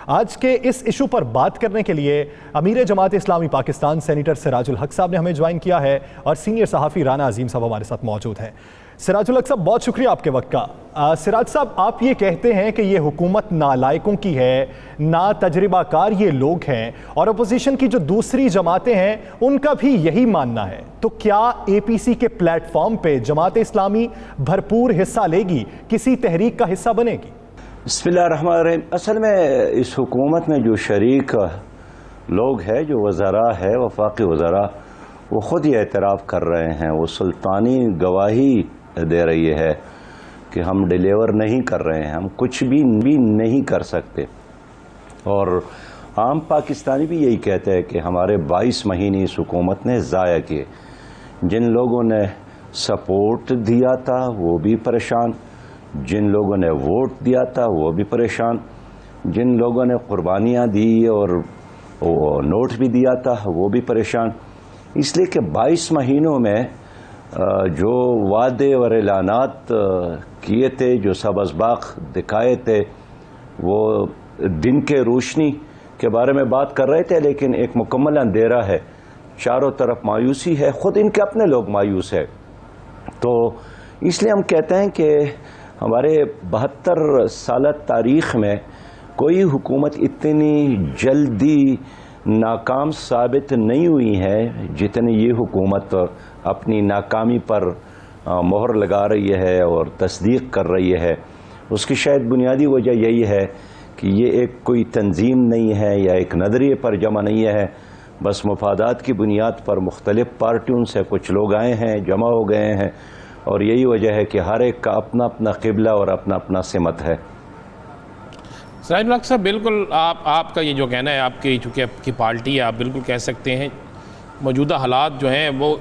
آج کے اس ایشو پر بات کرنے کے لیے امیر جماعت اسلامی پاکستان سینیٹر سراج الحق صاحب نے ہمیں جوائن کیا ہے اور سینئر صحافی رانا عظیم صاحب ہمارے ساتھ موجود ہیں۔ سراج الحق صاحب بہت شکریہ آپ کے وقت کا۔ سراج صاحب آپ یہ کہتے ہیں کہ یہ حکومت نالائقوں کی ہے، نا تجربہ کار یہ لوگ ہیں اور اپوزیشن کی جو دوسری جماعتیں ہیں ان کا بھی یہی ماننا ہے، تو کیا اے پی سی کے پلیٹ فارم پہ جماعت اسلامی بھرپور حصہ لے گی، کسی تحریک کا حصہ بنے گی؟ بسم اللہ الرحمن الرحیم۔ اصل میں اس حکومت میں جو شریک لوگ ہیں، جو وزراء ہے، وفاقی وزراء، وہ خود یہ اعتراف کر رہے ہیں، وہ سلطانی گواہی دے رہی ہے کہ ہم ڈیلیور نہیں کر رہے ہیں، ہم کچھ بھی نہیں کر سکتے۔ اور عام پاکستانی بھی یہی کہتے ہیں کہ ہمارے 22 مہینے اس حکومت نے ضائع کیے۔ جن لوگوں نے سپورٹ دیا تھا وہ بھی پریشان، جن لوگوں نے ووٹ دیا تھا وہ بھی پریشان، جن لوگوں نے قربانیاں دی اور نوٹ بھی دیا تھا وہ بھی پریشان، اس لیے کہ 22 مہینوں میں جو وعدے اور اعلانات کیے تھے، جو سبز باغ دکھائے تھے، وہ دن کے روشنی کے بارے میں بات کر رہے تھے، لیکن ایک مکمل اندھیرا ہے، چاروں طرف مایوسی ہے، خود ان کے اپنے لوگ مایوس ہے۔ تو اس لیے ہم کہتے ہیں کہ ہمارے 72 سالہ تاریخ میں کوئی حکومت اتنی جلدی ناکام ثابت نہیں ہوئی ہے جتنی یہ حکومت اپنی ناکامی پر مہر لگا رہی ہے اور تصدیق کر رہی ہے۔ اس کی شاید بنیادی وجہ یہی ہے کہ یہ ایک کوئی تنظیم نہیں ہے یا ایک نظریے پر جمع نہیں ہے، بس مفادات کی بنیاد پر مختلف پارٹیوں سے کچھ لوگ آئے ہیں، جمع ہو گئے ہیں، اور یہی وجہ ہے کہ ہر ایک کا اپنا اپنا قبلہ اور اپنا اپنا سمت ہے۔ سراج الحق صاحب، بالکل آپ کا یہ جو کہنا ہے، آپ کی چونکہ آپ کی پارٹی ہے، آپ بالکل کہہ سکتے ہیں موجودہ حالات جو ہیں وہ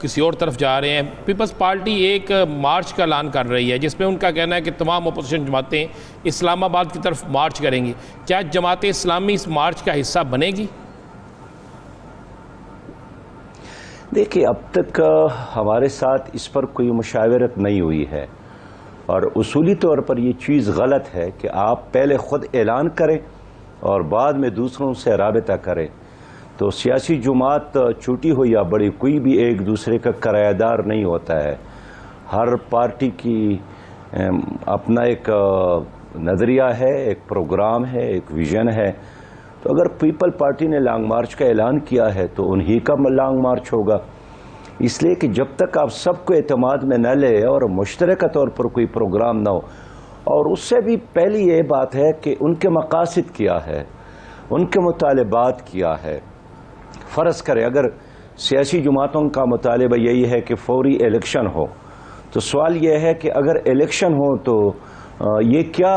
کسی اور طرف جا رہے ہیں۔ پیپلز پارٹی ایک مارچ کا اعلان کر رہی ہے جس میں ان کا کہنا ہے کہ تمام اپوزیشن جماعتیں اسلام آباد کی طرف مارچ کریں گی۔ کیا جماعت اسلامی اس مارچ کا حصہ بنے گی؟ دیکھیے، اب تک ہمارے ساتھ اس پر کوئی مشاورت نہیں ہوئی ہے، اور اصولی طور پر یہ چیز غلط ہے کہ آپ پہلے خود اعلان کریں اور بعد میں دوسروں سے رابطہ کریں۔ تو سیاسی جماعت چھوٹی ہو یا بڑی، کوئی بھی ایک دوسرے کا کرایہ دار نہیں ہوتا ہے۔ ہر پارٹی کی اپنا ایک نظریہ ہے، ایک پروگرام ہے، ایک ویژن ہے۔ تو اگر پیپل پارٹی نے لانگ مارچ کا اعلان کیا ہے تو انہی کا لانگ مارچ ہوگا، اس لیے کہ جب تک آپ سب کو اعتماد میں نہ لے اور مشترکہ طور پر کوئی پروگرام نہ ہو، اور اس سے بھی پہلی یہ بات ہے کہ ان کے مقاصد کیا ہے، ان کے مطالبات کیا ہے۔ فرض کرے اگر سیاسی جماعتوں کا مطالبہ یہی ہے کہ فوری الیکشن ہو، تو سوال یہ ہے کہ اگر الیکشن ہو تو یہ کیا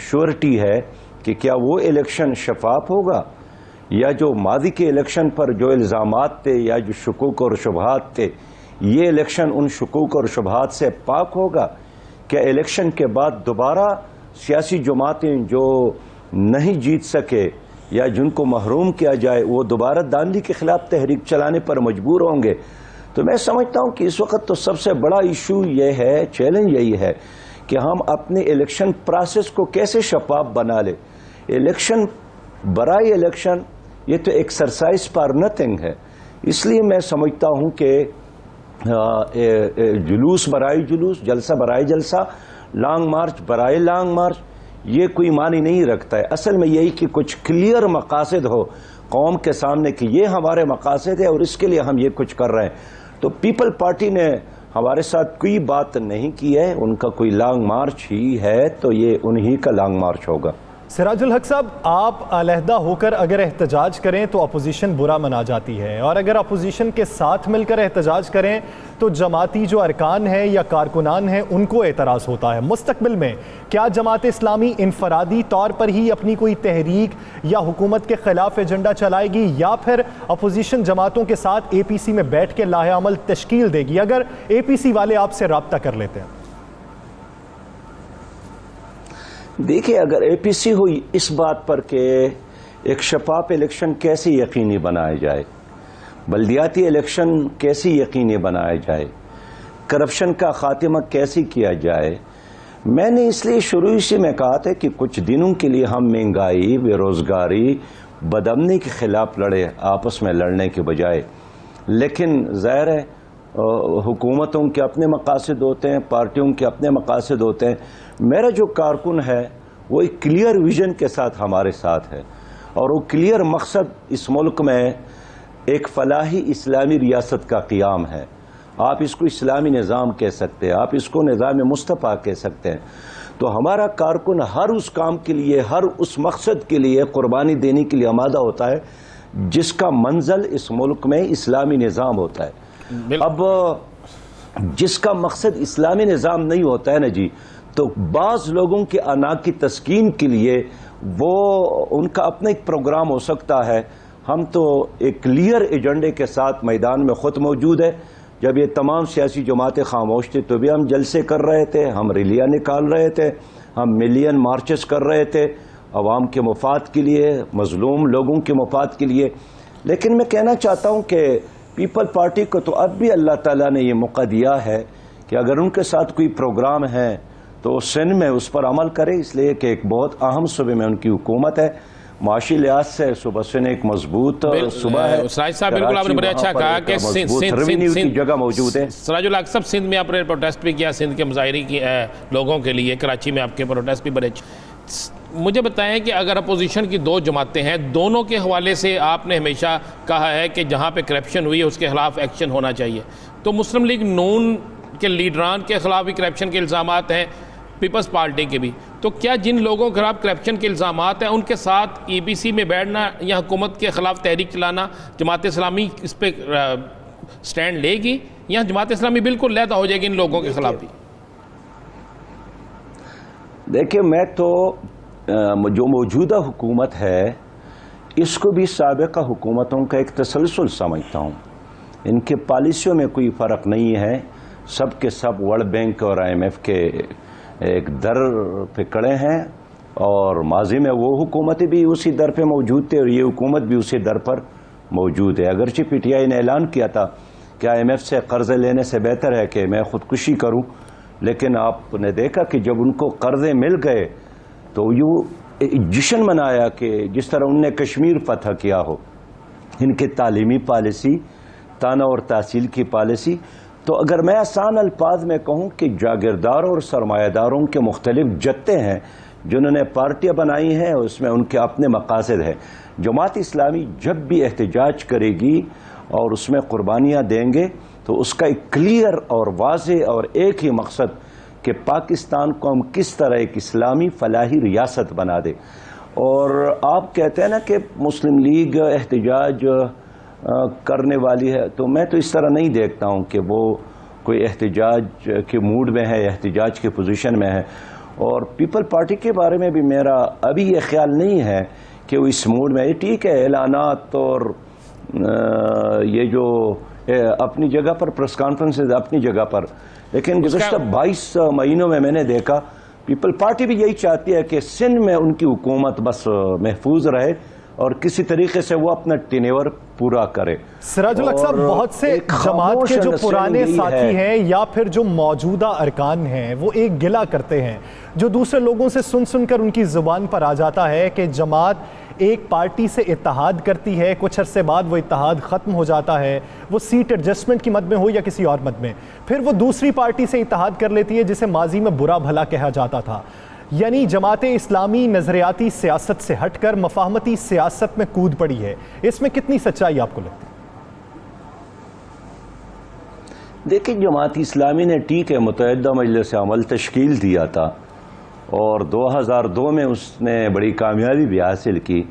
شورٹی ہے کہ کیا وہ الیکشن شفاف ہوگا، یا جو ماضی کے الیکشن پر جو الزامات تھے یا جو شکوک اور شبہات تھے، یہ الیکشن ان شکوک اور شبہات سے پاک ہوگا؟ کیا الیکشن کے بعد دوبارہ سیاسی جماعتیں جو نہیں جیت سکے یا جن کو محروم کیا جائے وہ دوبارہ دانلی کے خلاف تحریک چلانے پر مجبور ہوں گے؟ تو میں سمجھتا ہوں کہ اس وقت تو سب سے بڑا ایشو یہ ہے، چیلنج یہی ہے کہ ہم اپنے الیکشن پروسیس کو کیسے شفاف بنا لیں۔ الیکشن برائے الیکشن یہ تو ایکسرسائز فار نتھنگ ہے۔ اس لیے میں سمجھتا ہوں کہ جلوس برائے جلوس، جلسہ برائے جلسہ، لانگ مارچ برائے لانگ مارچ، یہ کوئی معنی نہیں رکھتا ہے۔ اصل میں یہی کہ کچھ کلیئر مقاصد ہو قوم کے سامنے کہ یہ ہمارے مقاصد ہے اور اس کے لیے ہم یہ کچھ کر رہے ہیں۔ تو پیپل پارٹی نے ہمارے ساتھ کوئی بات نہیں کی ہے، ان کا کوئی لانگ مارچ ہی ہے تو یہ انہی کا لانگ مارچ ہوگا۔ سراج الحق صاحب، آپ علیحدہ ہو کر اگر احتجاج کریں تو اپوزیشن برا منا جاتی ہے، اور اگر اپوزیشن کے ساتھ مل کر احتجاج کریں تو جماعتی جو ارکان ہیں یا کارکنان ہیں ان کو اعتراض ہوتا ہے۔ مستقبل میں کیا جماعت اسلامی انفرادی طور پر ہی اپنی کوئی تحریک یا حکومت کے خلاف ایجنڈا چلائے گی، یا پھر اپوزیشن جماعتوں کے ساتھ اے پی سی میں بیٹھ کے لاہ عمل تشکیل دے گی اگر اے پی سی والے آپ سے رابطہ کر لیتے ہیں؟ دیکھیں، اگر اے پی سی ہوئی اس بات پر کہ ایک شفاف الیکشن کیسے یقینی بنایا جائے، بلدیاتی الیکشن کیسے یقینی بنایا جائے، کرپشن کا خاتمہ کیسے کیا جائے، میں نے اس لیے شروع سے میں کہا تھا کہ کچھ دنوں کے لیے ہم مہنگائی، بے روزگاری، بدامنی کے خلاف لڑے، آپس میں لڑنے کے بجائے. لیکن ظاہر ہے حکومتوں کے اپنے مقاصد ہوتے ہیں، پارٹیوں کے اپنے مقاصد ہوتے ہیں. میرا جو کارکن ہے وہ ایک کلیئر ویژن کے ساتھ ہمارے ساتھ ہے، اور وہ کلیئر مقصد اس ملک میں ایک فلاحی اسلامی ریاست کا قیام ہے. آپ اس کو اسلامی نظام کہہ سکتے ہیں، آپ اس کو نظام مصطفیٰ کہہ سکتے ہیں. تو ہمارا کارکن ہر اس کام کے لیے، ہر اس مقصد کے لیے قربانی دینے کے لیے آمادہ ہوتا ہے جس کا منزل اس ملک میں اسلامی نظام ہوتا ہے. اب جس کا مقصد اسلامی نظام نہیں ہوتا ہے نا جی، تو بعض لوگوں کے انا کی تسکین کے لیے وہ ان کا اپنا ایک پروگرام ہو سکتا ہے. ہم تو ایک کلیئر ایجنڈے کے ساتھ میدان میں خود موجود ہے. جب یہ تمام سیاسی جماعتیں خاموش تھیں تو بھی ہم جلسے کر رہے تھے، ہم ریلیاں نکال رہے تھے، ہم ملین مارچز کر رہے تھے عوام کے مفاد کے لیے، مظلوم لوگوں کے مفاد کے لیے. لیکن میں کہنا چاہتا ہوں کہ پیپل پارٹی کو تو اب بھی اللہ تعالیٰ نے یہ موقع دیا ہے کہ اگر ان کے ساتھ کوئی پروگرام ہے تو سندھ میں اس پر عمل کرے، اس لیے کہ ایک بہت اہم صوبے میں ان کی حکومت ہے. معاشی لحاظ سے صبح سے ایک مضبوط صبح ہے. سراج صاحب بالکل آپ نے بڑے اچھا کہا کہ سندھ کی جگہ موجود ہے. سراج الحق صاحب سندھ میں آپ نے پروٹیسٹ بھی کیا، سندھ کے مظاہرے کی لوگوں کے لیے. کراچی میں آپ کے پروٹیسٹ بھی بڑے اچھے. مجھے بتائیں کہ اگر اپوزیشن کی دو جماعتیں ہیں، دونوں کے حوالے سے آپ نے ہمیشہ کہا ہے کہ جہاں پہ کرپشن ہوئی ہے اس کے خلاف ایکشن ہونا چاہیے. تو مسلم لیگ نون کے لیڈران کے خلاف بھی کرپشن کے الزامات ہیں، پیپلز پارٹی کے بھی. تو کیا جن لوگوں کے خلاف کرپشن کے الزامات ہیں ان کے ساتھ ای بی سی میں بیٹھنا یا حکومت کے خلاف تحریک چلانا جماعت اسلامی اس پہ سٹینڈ لے گی، یا جماعت اسلامی بالکل علیحدہ ہو جائے گی ان لوگوں کے خلاف بھی؟ دیکھیں، میں تو جو موجودہ حکومت ہے اس کو بھی سابقہ حکومتوں کا ایک تسلسل سمجھتا ہوں. ان کے پالیسیوں میں کوئی فرق نہیں ہے. سب کے سب ورلڈ بینک اور IMF کے ایک در پہ کڑے ہیں، اور ماضی میں وہ حکومتیں بھی اسی در پہ موجود تھے اور یہ حکومت بھی اسی در پر موجود ہے. اگرچہ PTI نے اعلان کیا تھا کہ IMF سے قرضے لینے سے بہتر ہے کہ میں خودکشی کروں، لیکن آپ نے دیکھا کہ جب ان کو قرضے مل گئے تو یوں جشن منایا کہ جس طرح ان نے کشمیر فتح کیا ہو. ان کے تعلیمی پالیسی، تانا اور تحصیل کی پالیسی. تو اگر میں آسان الفاظ میں کہوں کہ جاگیرداروں اور سرمایہ داروں کے مختلف جتے ہیں جنہوں نے پارٹیاں بنائی ہیں، اس میں ان کے اپنے مقاصد ہیں. جماعت اسلامی جب بھی احتجاج کرے گی اور اس میں قربانیاں دیں گے تو اس کا ایک کلیئر اور واضح اور ایک ہی مقصد کہ پاکستان کو ہم کس طرح ایک اسلامی فلاحی ریاست بنا دے. اور آپ کہتے ہیں نا کہ مسلم لیگ احتجاج کرنے والی ہے، تو میں تو اس طرح نہیں دیکھتا ہوں کہ وہ کوئی احتجاج کے موڈ میں ہے، احتجاج کی پوزیشن میں ہے. اور پیپل پارٹی کے بارے میں بھی میرا ابھی یہ خیال نہیں ہے کہ وہ اس موڈ میں ہے. ٹھیک ہے، اعلانات اور یہ جو اپنی جگہ پر پریس کانفرنسز اپنی جگہ پر، لیکن گزشتہ 22 مہینوں میں نے دیکھا پیپل پارٹی بھی یہی چاہتی ہے کہ سندھ میں ان کی حکومت بس محفوظ رہے اور کسی طریقے سے وہ اپنا ٹینیور پورا کرے. سراج الحق صاحب، بہت سے جماعت کے جو پرانے ساتھی ہیں یا پھر جو موجودہ ارکان ہیں وہ ایک گلہ کرتے ہیں جو دوسرے لوگوں سے سن سن کر ان کی زبان پر آ جاتا ہے کہ جماعت ایک پارٹی سے اتحاد کرتی ہے، کچھ عرصے بعد وہ اتحاد ختم ہو جاتا ہے، وہ سیٹ ایڈجسٹمنٹ کی مد میں ہو یا کسی اور مد میں، پھر وہ دوسری پارٹی سے اتحاد کر لیتی ہے جسے ماضی میں برا بھلا کہا جاتا تھا. یعنی جماعت اسلامی نظریاتی سیاست سے ہٹ کر مفاہمتی سیاست میں کود پڑی ہے. اس میں کتنی سچائی آپ کو لگتی ہے؟ دیکھیں، جماعت اسلامی نے ٹھیک ہے متحدہ مجلس عمل تشکیل دیا تھا اور 2002 میں اس نے بڑی کامیابی بھی حاصل کی،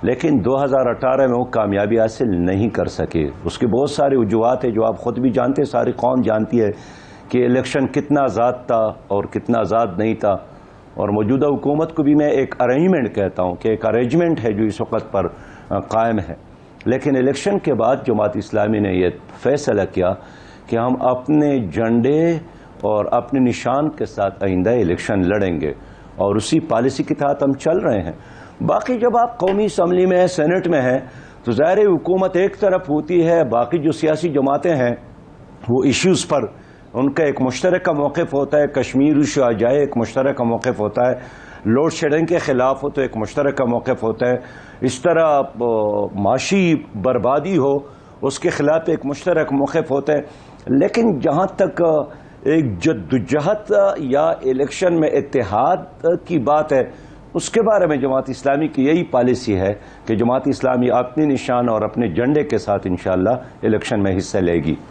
لیکن 2018 میں وہ کامیابی حاصل نہیں کر سکے. اس کے بہت سارے وجوہات ہیں جو آپ خود بھی جانتے، ساری قوم جانتی ہے کہ الیکشن کتنا آزاد تھا اور کتنا آزاد نہیں تھا. اور موجودہ حکومت کو بھی میں ایک ارینجمنٹ کہتا ہوں کہ ایک ارینجمنٹ ہے جو اس وقت پر قائم ہے. لیکن الیکشن کے بعد جماعت اسلامی نے یہ فیصلہ کیا کہ ہم اپنے جھنڈے اور اپنے نشان کے ساتھ آئندہ الیکشن لڑیں گے، اور اسی پالیسی کے تحت ہم چل رہے ہیں. باقی جب آپ قومی اسمبلی میں ہیں، سینٹ میں ہیں، تو ظاہر حکومت ایک طرف ہوتی ہے، باقی جو سیاسی جماعتیں ہیں وہ ایشوز پر ان کا ایک مشترکہ موقف ہوتا ہے، کشمیر ایشو آ جائے ایک مشترکہ موقف ہوتا ہے، لوڈ شیڈنگ کے خلاف ہو تو ایک مشترکہ موقف ہوتا ہے، اس طرح معاشی بربادی ہو اس کے خلاف ایک مشترک موقف ہوتا ہے۔ لیکن جہاں تک ایک جدوجہد یا الیکشن میں اتحاد کی بات ہے، اس کے بارے میں جماعت اسلامی کی یہی پالیسی ہے کہ جماعت اسلامی اپنی نشان اور اپنے جھنڈے کے ساتھ انشاءاللہ الیکشن میں حصہ لے گی۔